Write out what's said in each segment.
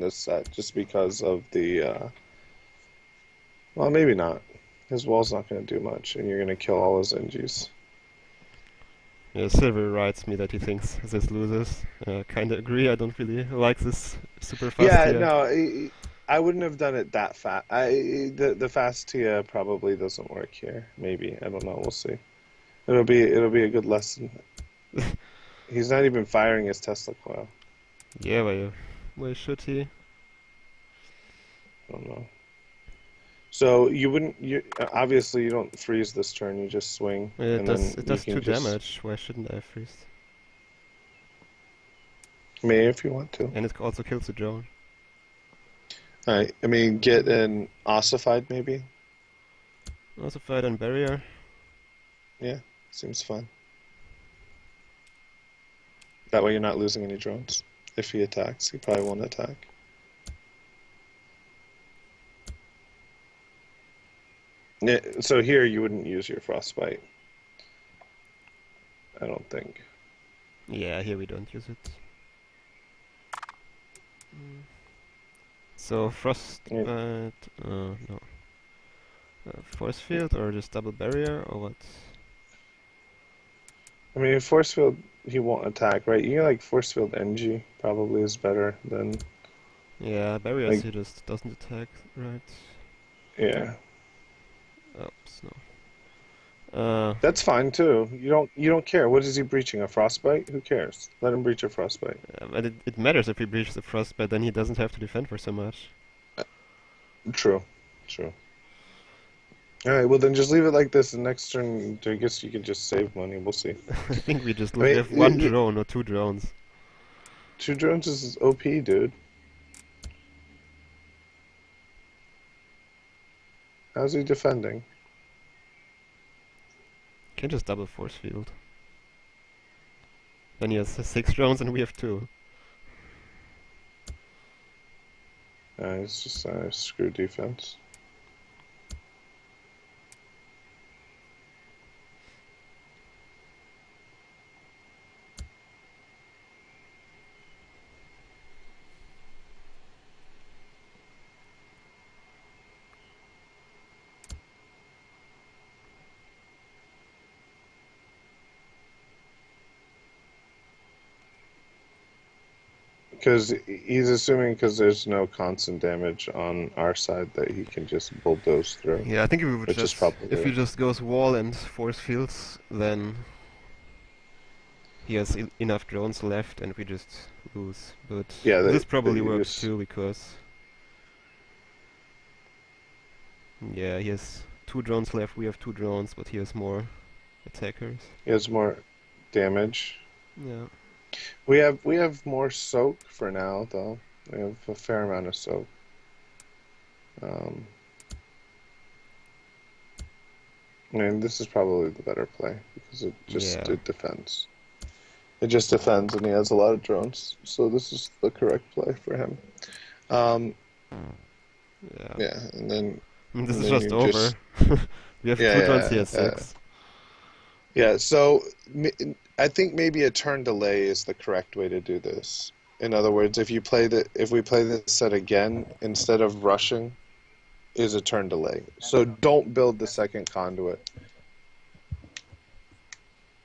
this set just because of the. Well, maybe not. His wall's not going to do much, and you're going to kill all his NGs. Yeah, Silver writes me that he thinks this loses. Kinda agree. I don't really like this super fast Yeah, here. no, I wouldn't have done it that fast. The fast Tia probably doesn't work here. Maybe, I don't know. We'll see. It'll be a good lesson. He's not even firing his Tesla coil. Yeah, why should he? I don't know. So you wouldn't. You obviously you don't freeze this turn. You just swing, It and does then it you does 2 can just. damage. Why shouldn't I freeze? May if you want to. And it also kills the drone. Alright, I mean, get an ossified maybe? Also fight on barrier. Yeah, seems fun. That way you're not losing any drones. If he attacks, he probably won't attack. Yeah, so here you wouldn't use your frostbite. I don't think. Yeah, here we don't use it. So frostbite, no. Force field or just double barrier or what? I mean, force field, he won't attack, right? You know, like force field NG probably is better than. Yeah, barriers Like, he just doesn't attack, right? yeah. Oops, no. That's fine too. You don't care. What is he breaching? A frostbite? Who cares? Let him breach a frostbite. But it matters if he breaches the frostbite, then he doesn't have to defend for so much. True. True. Alright, well then just leave it like this, and next turn I guess you can just save money. We'll see. I think we just I lose. We have one mean, drone or 2 drones. 2 drones is OP, dude. How's he defending? Can just double force field. Then he has 6 drones and we have 2. It's just screw defense. Because he's assuming because there's no constant damage on our side that he can just bulldoze through, Yeah, I think if we would which is just if probably he just goes wall and force fields, then he has enough drones left and we just lose. But yeah. this That probably you works just too because yeah, he has 2 drones left. We have 2 drones, but he has more attackers. he has more damage. Yeah. We have more soak for now though. We have a fair amount of soak. Um, I mean, this is probably the better play because Yeah. it defends. It just defends, and he has a lot of drones, so this is the correct play for him. Um, Yeah. yeah, and then This and is then just you over. just We have 2 drones, he yeah has 6. yeah. So I think maybe a turn delay is the correct way to do this. In other words, if we play this set again instead of rushing, is a turn delay. So don't build the second conduit.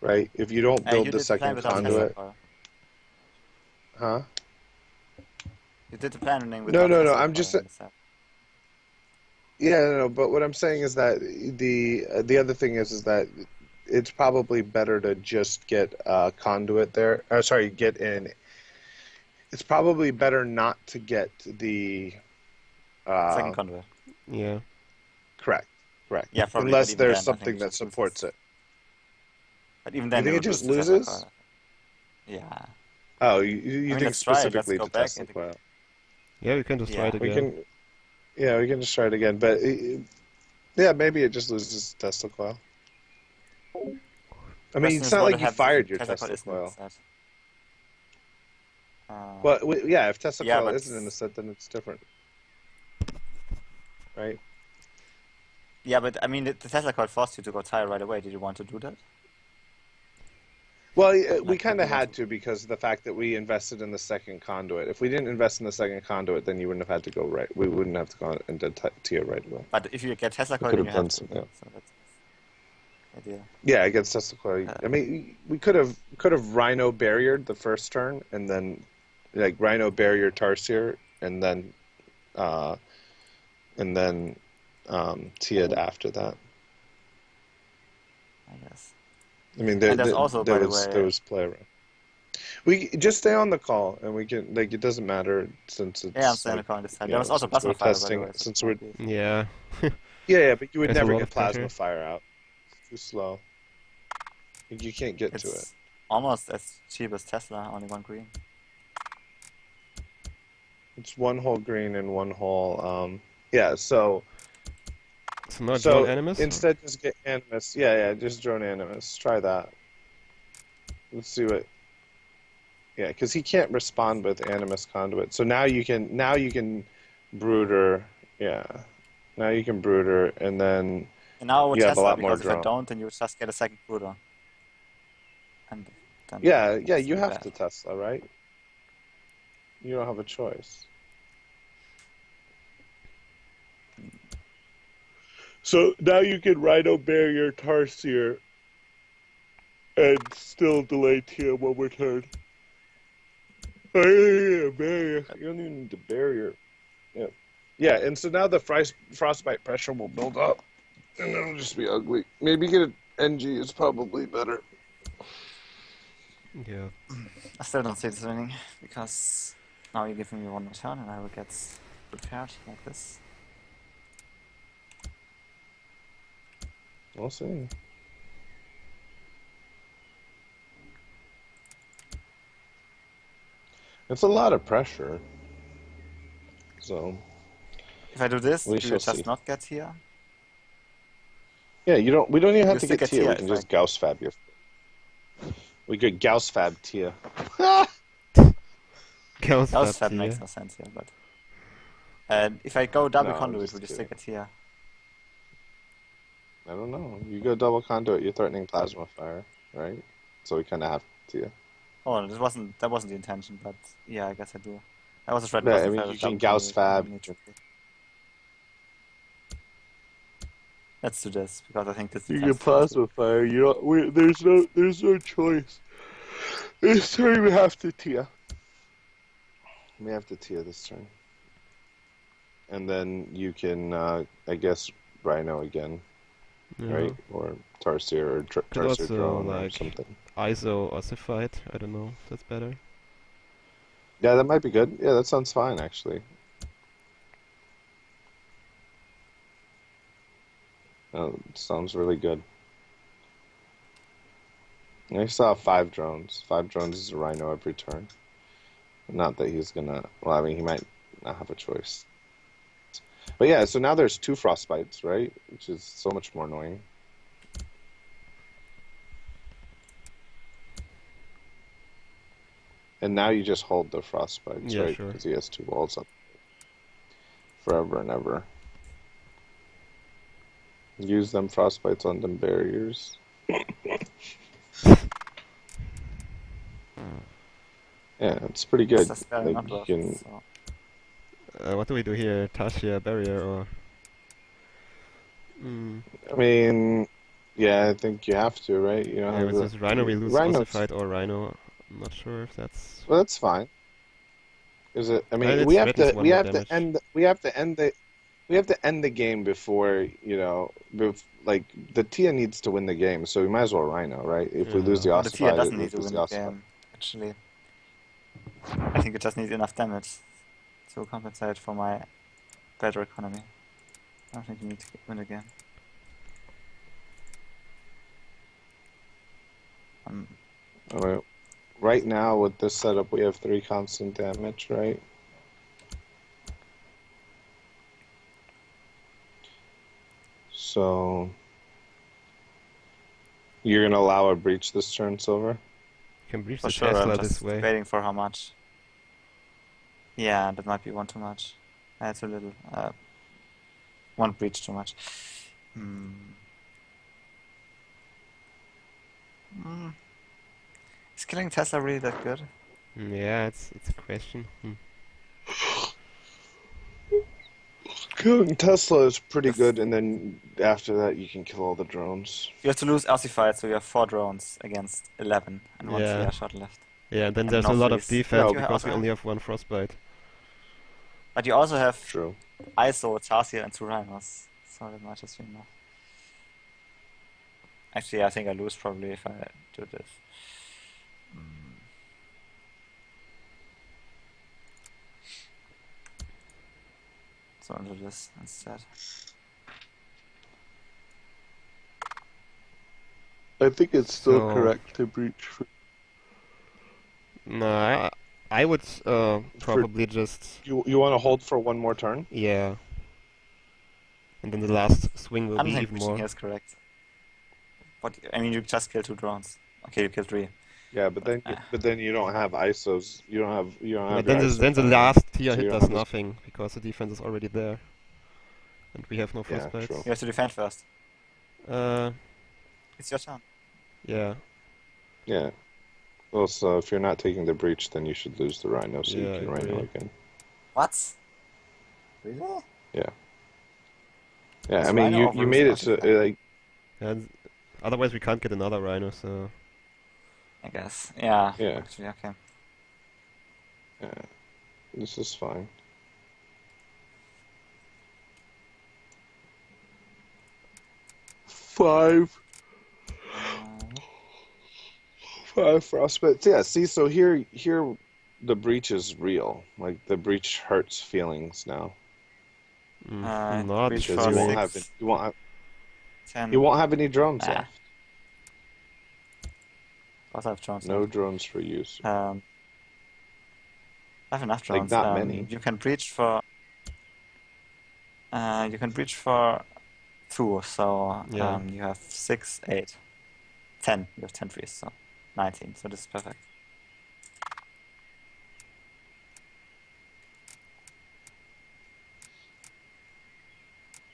Right? If you don't build You the did the plan second without Tesla conduit, coil. huh? You did the planning No, without no, no. Tesla I'm coil just in the set. yeah, no, no. But what I'm saying is that the other thing is that it's probably better to just get a conduit there. Sorry, get in. It's probably better not to get the Second uh, conduit. Yeah. correct, correct. Yeah, probably, but Unless even there's then, I think something it that just supports loses. it. But even You then, we think it would lose just the Tesla loses? coil. Yeah. Oh, I you mean, think let's try it. Let's specifically go to back Tesla into. coil? Yeah, we can just try it Yeah. We again. can, yeah, we can just try it again. But yeah, maybe it just loses Tesla coil. I mean, Question it's is not what like you happens if fired your Tesla coil Tesla isn't in the coil. set. Well, yeah, if Tesla Yeah, coil but isn't in the set, then it's different, right? yeah, but I mean, the Tesla coil forced you to go tire right away. Did you want to do that? Well, we Like kind of people had to because of the fact that we invested in the second conduit. If we didn't invest in the second conduit, then you wouldn't have had to go right. We wouldn't have to go into Tia right away. But if you get Tesla We coil, could then have you have done to. something. So that's the idea. Yeah, against Tesla. Uh, I mean, we could have Rhino barriered the first turn, and then like Rhino barrier Tarsier, and then uh, Tia'd after that. I guess. I mean, And there's also, by the there way, was play around. We just stay on the call, and we can like it doesn't matter since yeah, I'm it's staying like the car on this side. you There know was also since we're plasma fire, by the testing way. So since it we're might be. Yeah. yeah, but you would There's a never lot get of plasma pressure. fire out. It's too slow. You can't get to it. It's almost as cheap as Tesla, only one green. It's one whole green and one whole yeah. So So not drone so animus? instead just get animus. Yeah, just drone animus. Try that. Let's see what. Yeah, because he can't respond with animus conduit. So now you can brooder. Yeah, now you can brooder, and then And now with you have a Tesla, lot more because if I drone. don't, then you just get a second brooder. And then Yeah, it's you really have bad. to Tesla, right? You don't have a choice. So now you can Rhino barrier Tarsier and still delay Tia one more turn. Oh, yeah, barrier. You don't even need the barrier. Yeah. Yeah, and so now the frostbite pressure will build up, and it'll just be ugly. Maybe get an NG is probably better. Yeah. I still don't see this winning, because now you're giving me one more turn and I will get prepared like this. We'll see. It's a lot of pressure. So If I do this, we do you shall see. just not get here? Yeah, we don't even have You to still get get Tia. Tia We can if just I... Gauss fab your. We could Gauss fab Tia. Chaos Gauss Fab Fab makes here. no sense here, but... if I go double No, I'm conduit, just would you still kidding. get here? I don't know. You go double conduit, you're threatening plasma fire, right? So we kind of have Tia. Oh, that wasn't the intention, but yeah, I guess I do. I was afraid Yeah, I plasma mean fire you with can double Gauss conduit. I fab. need to... Let's do this, because I think this You defense can is pretty plasma fire. You don't. There's no choice. This turn we have to Tia. We have to Tia this turn, and then you can, I guess, Rhino again, Yeah. right? Or Tarsier or Could Tarsier also drone or like something. ISO ossified. I don't know. That's better. Yeah, that might be good. Yeah, that sounds fine actually. Sounds really good. I saw 5 drones. 5 drones is a Rhino every turn. Not that he's gonna. Well, I mean, he might not have a choice. But yeah, so now there's 2 frostbites, right? Which is so much more annoying. And now you just hold the frostbites, Yeah, right? sure. Because he has 2 walls up forever and ever. Use them frostbites on them barriers. Yeah, it's pretty It's good. just barely Like not you worth can. it, so... What do we do here? Tasha barrier or? I mean, yeah, I think you have to, right? You don't Yeah, have with this Rhino we lose Rhinos. ossified or Rhino. I'm not sure if that's. Well, that's fine. Is it? I mean, It we have threatens to one more damage. we have to end the game before like the Tia needs to win the game, so we might as well Rhino, right? If we lose Yeah. the Well, the Tia ossified, we doesn't need to lose win the the ossified. game, actually. I think it just needs enough damage to compensate for my better economy. I don't think you need to win the game. All right. Right now with this setup, we have 3 constant damage, right? So you're gonna allow a breach this turn, Silver? Can breach For the sure, I'm Tesla this just way. waiting for how much. Yeah, that might be one too much. That's a little. One breach too much. Is killing Tesla really that good? Yeah, it's a question. Killing Tesla is pretty good, and then after that you can kill all the drones. You have to lose ossified, so you have 4 drones against 11 and 1 Yeah. TR shot left. Yeah, and then And there's no a lot of freeze. defense No, You because we also only have, have one frostbite. but you also have True. ISO, Tarsier, and 2 rhinos, so that might just be enough. Actually, I think I lose probably if I do this. So I'll do this instead. I think it's still So- correct to breach. No, I would probably just You want to hold for one more turn? yeah. And then the last swing I will don't be think even breaching more. here is correct. But I mean, you just kill 2 drones. Okay, you kill 3. Yeah, but then you don't have ISOs. You don't have But your then ISO then the fire. last tier So hit you don't does have this- nothing because the defense is already there, and we have no Yeah, frostbites. true. You have to defend first. Uh, It's your turn. yeah, Yeah. Well, so if you're not taking the breach, then you should lose the rhino so Yeah, you can I rhino agree. again. What? Really? Yeah, Is I mean rhino you made it so overused? like and otherwise we can't get another rhino. So I guess. Yeah. Yeah. Actually, okay. this is fine. Five frostbites. Yeah, see, so here the breach is real. Like the breach hurts feelings now not breach because for you won't 6, have it. 10. You won't have any drones Ah. left. Also have drones. No left. drones for use. I have enough Like, drones. not many. You can breach for. You can breach for 2, so Yeah. you have 6, 8, 10. You have 10 freeze, so 19. So this is perfect.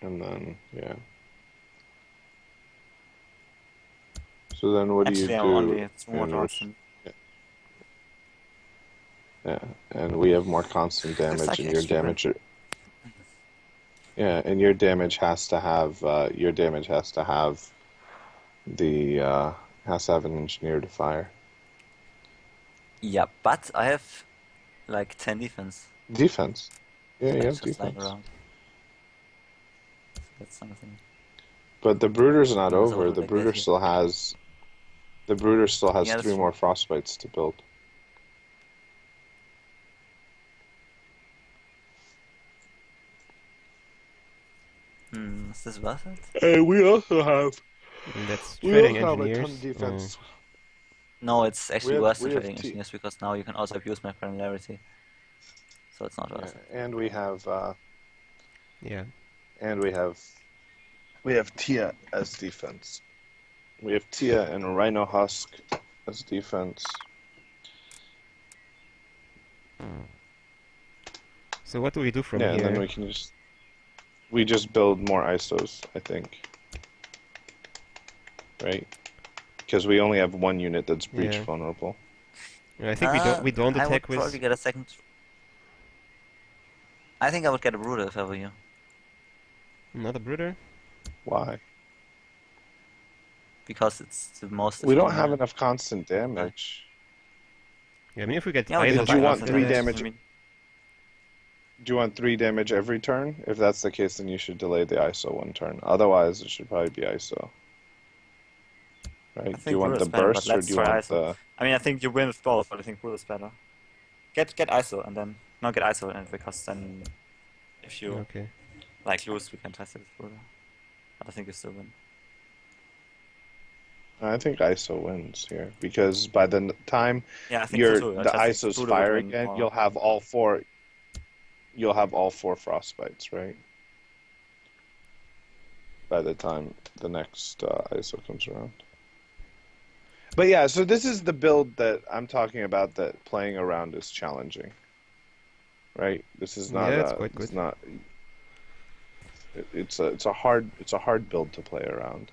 And then yeah. So then what Actually, do you I'm do? only 2 more in drones. res- Yeah, and we have more constant damage, like and your extra damage. Yeah, and your damage has to have the has to have an engineer to fire. Yeah, but I have like 10 defense. Defense. Yeah, you have Just lying defense. around. So that's something. But the Brooder's not Yeah, it's over. over The like Brooder that, still has. The Brooder still has Yeah, that's 3 true. more frostbites to build. Is this worth it? And we also have. and that's We trading also have a ton engineers. of defense. No, it's actually have- worse we than have trading T- engineers because now you can also abuse my granularity. So it's not Yeah, worth it. and we have. Yeah. And we have Tia as defense. We have Tia and Rhino Husk as defense. So what do we do from Yeah, here? and then we just build more ISOs, I think. Right? Because we only have one unit that's breach Yeah. vulnerable. I think we don't I attack would probably with. get a second. I think I would get a Brooder if I were you. Another Brooder? Why? Because it's the most. We don't efficient have unit. enough constant damage. Yeah, I mean, if we get Yeah, we either can Did you buy want constant 3 damage. damage? I mean, Do you want 3 damage every turn? If that's the case, then you should delay the ISO 1 turn. Otherwise, it should probably be ISO. Right? Do think you want Brooder's the better, but burst or let's do you try want ISO. the... I mean, I think you win with both, but I think Brooder's better. Get ISO and then no, get ISO and because then if you Okay. like lose, we can test it with Brooder. But I think you still win. I think ISO wins here because by the time Yeah, I think so too. I the just think ISOs Brooder would fire win again, more. you'll have all 4. You'll have all 4 frostbites, right? By the time the next ISO comes around. But yeah, so this is the build that I'm talking about. That playing around is challenging, right? This is not. Yeah, it's quite It's good. not. It's a hard build to play around.